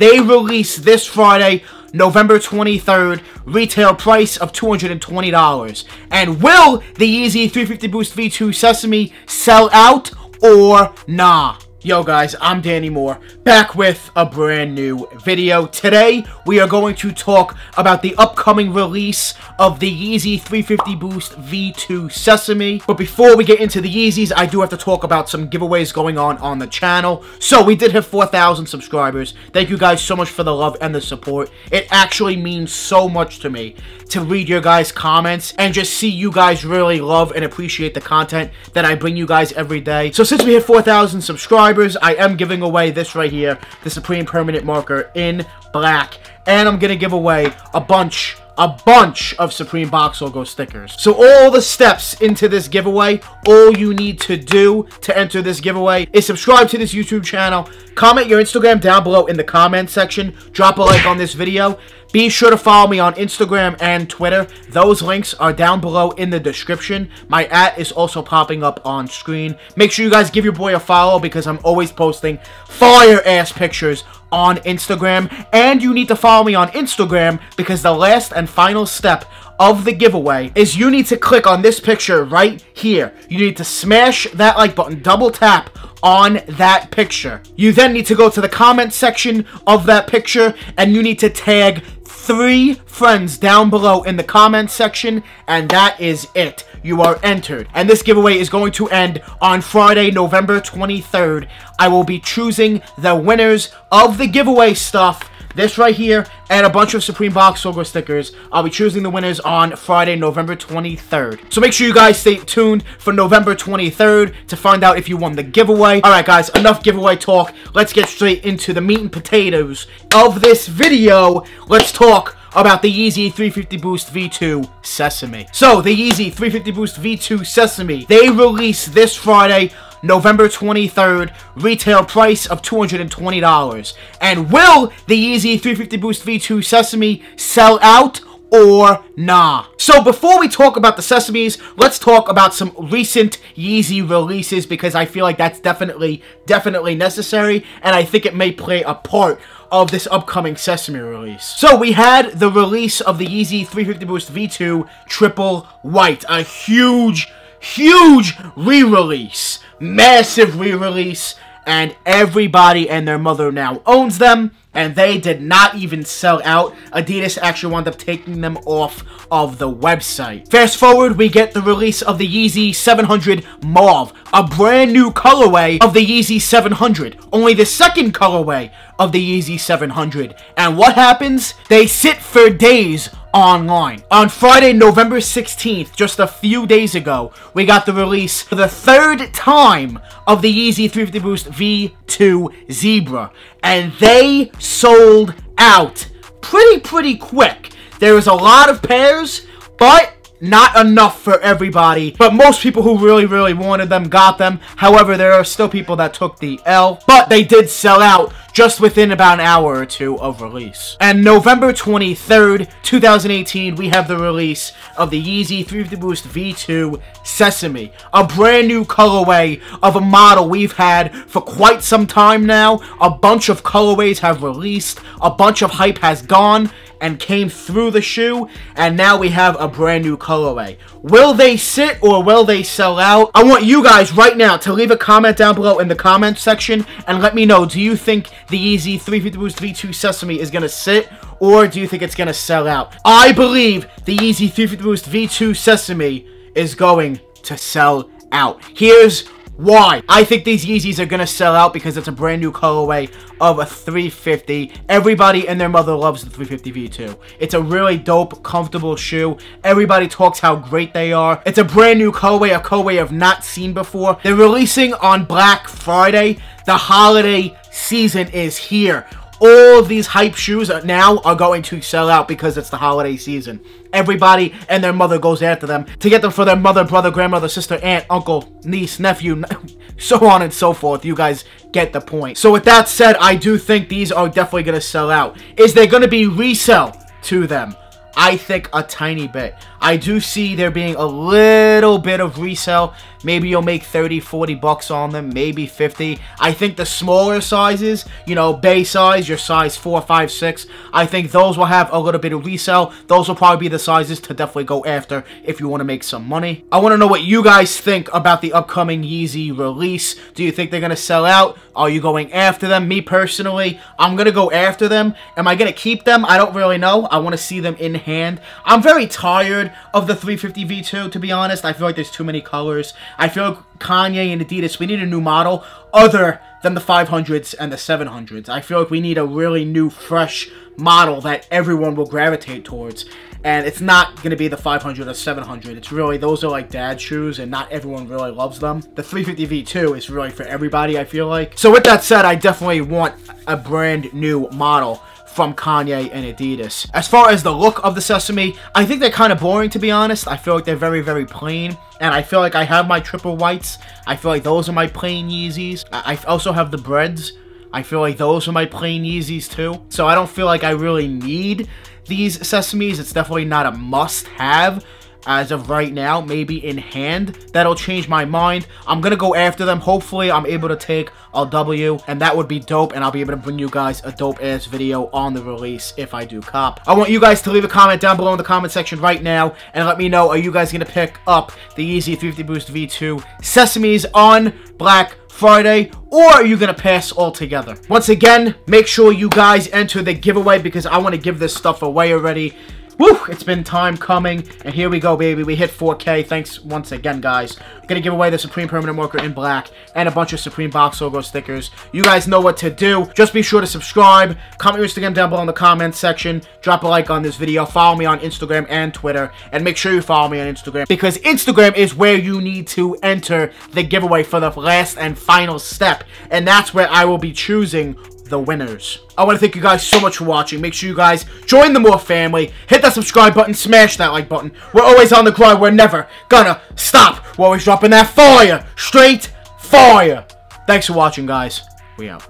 They release this Friday, November 23rd, retail price of $220. And will the Yeezy 350 Boost V2 Sesame sell out or nah? Yo guys, I'm Danny Moore, back with a brand new video. Today, we are going to talk about the upcoming release of the Yeezy 350 Boost V2 Sesame. But before we get into the Yeezys, I do have to talk about some giveaways going on the channel. So, we did have 4,000 subscribers. Thank you guys so much for the love and the support. It actually means so much to me to read your guys' comments and just see you guys really love and appreciate the content that I bring you guys every day. So, since we hit 4,000 subscribers, I am giving away this right here, the Supreme Permanent Marker in black, and I'm gonna give away a bunch of Supreme Box Logo stickers. So all the steps into this giveaway, all you need to do to enter this giveaway is subscribe to this YouTube channel, comment your Instagram down below in the comment section, drop a like on this video. Be sure to follow me on Instagram and Twitter. Those links are down below in the description. My @ is also popping up on screen. Make sure you guys give your boy a follow because I'm always posting fire-ass pictures on Instagram. And you need to follow me on Instagram because the last and final step of the giveaway is you need to click on this picture right here. You need to smash that like button, double tap on that picture. You then need to go to the comment section of that picture and you need to tag 3 friends down below in the comment section, and that is it. You are entered. And this giveaway is going to end on Friday, November 23rd. I will be choosing the winners of the giveaway stuff, this right here, and a bunch of Supreme Box Logo stickers. I'll be choosing the winners on Friday, November 23rd. So make sure you guys stay tuned for November 23rd to find out if you won the giveaway. Alright guys, enough giveaway talk. Let's get straight into the meat and potatoes of this video. Let's talk about the Yeezy 350 Boost V2 Sesame. So, the Yeezy 350 Boost V2 Sesame, they release this Friday, November 23rd, retail price of $220. And will the Yeezy 350 Boost V2 Sesame sell out or nah? So before we talk about the Sesames, let's talk about some recent Yeezy releases because I feel like that's definitely necessary, and I think it may play a part of this upcoming Sesame release. So we had the release of the Yeezy 350 Boost V2 Triple White, a huge re-release, massive re-release, and everybody and their mother now owns them, and they did not even sell out. Adidas actually wound up taking them off of the website. Fast forward, we get the release of the Yeezy 700 Mauve, a brand new colorway of the Yeezy 700, only the second colorway of the Yeezy 700. And what happens? They sit for days online. On Friday, November 16th, just a few days ago, we got the release for the 3rd time of the Yeezy 350 Boost V2 Zebra, and they sold out pretty quick. There was a lot of pairs, but not enough for everybody. But most people who really wanted them got them. However, there are still people that took the L, but they did sell out just within about an hour or two of release. And November 23rd, 2018, we have the release of the Yeezy 350 Boost V2 Sesame, a brand new colorway of a model we've had for quite some time now. A bunch of colorways have released, a bunch of hype has gone and came through the shoe, and now we have a brand new colorway. Will they sit or will they sell out? I want you guys right now to leave a comment down below in the comment section and let me know, do you think the Yeezy 350 Boost V2 Sesame is going to sit, or do you think it's going to sell out? I believe the Yeezy 350 Boost V2 Sesame is going to sell out. Here's why. I think these Yeezys are going to sell out because it's a brand new colorway of a 350. Everybody and their mother loves the 350 V2. It's a really dope, comfortable shoe. Everybody talks how great they are. It's a brand new colorway, a colorway I've not seen before. They're releasing on Black Friday. The holiday season is here. All of these hype shoes now are going to sell out because it's the holiday season. Everybody and their mother goes after them to get them for their mother, brother, grandmother, sister, aunt, uncle, niece, nephew, so on and so forth. You guys get the point. So with that said, I do think these are definitely going to sell out. Is there going to be resell to them? I think a tiny bit. I do see there being a little bit of resale. Maybe you'll make 30, 40 bucks on them, maybe 50. I think the smaller sizes, you know, bay size, your size 4, 5, 6, I think those will have a little bit of resale. Those will probably be the sizes to definitely go after if you want to make some money. I want to know what you guys think about the upcoming Yeezy release. Do you think they're going to sell out? Are you going after them? Me personally, I'm going to go after them. Am I going to keep them? I don't really know. I want to see them in hand. I'm very tired of the 350 V2, to be honest. I feel like there's too many colors. I feel like Kanye and Adidas, we need a new model other than the 500s and the 700s. I feel like we need a really new, fresh model that everyone will gravitate towards. And it's not going to be the 500 or 700. It's really, those are like dad shoes, and not everyone really loves them. The 350 V2 is really for everybody, I feel like. So with that said, I definitely want a brand new model from Kanye and Adidas. As far as the look of the Sesame, I think they're kind of boring, to be honest. I feel like they're very, very plain. And I feel like I have my triple whites. I feel like those are my plain Yeezys. I also have the breads. I feel like those are my plain Yeezys too. So I don't feel like I really need these Sesames. It's definitely not a must-have as of right now. Maybe in hand. That'll change my mind. I'm gonna go after them. Hopefully I'm able to take a W, and that would be dope, and I'll be able to bring you guys a dope-ass video on the release if I do cop. I want you guys to leave a comment down below in the comment section right now, and let me know, are you guys gonna pick up the Yeezy 350 Boost V2 Sesames on Black Friday, or are you gonna pass altogether? Once again, make sure you guys enter the giveaway because I want to give this stuff away already. Woo! It's been time coming, and here we go, baby. We hit 4K. Thanks once again, guys. I'm gonna give away the Supreme Permanent Marker in black and a bunch of Supreme Box Logo stickers. You guys know what to do. Just be sure to subscribe. Comment your Instagram down below in the comments section. Drop a like on this video. Follow me on Instagram and Twitter, and make sure you follow me on Instagram because Instagram is where you need to enter the giveaway for the last and final step, and that's where I will be choosing the winners. I want to thank you guys so much for watching. Make sure you guys join the More family. Hit that subscribe button. Smash that like button. We're always on the grind. We're never gonna stop. We're always dropping that fire. Straight fire. Thanks for watching, guys. We out.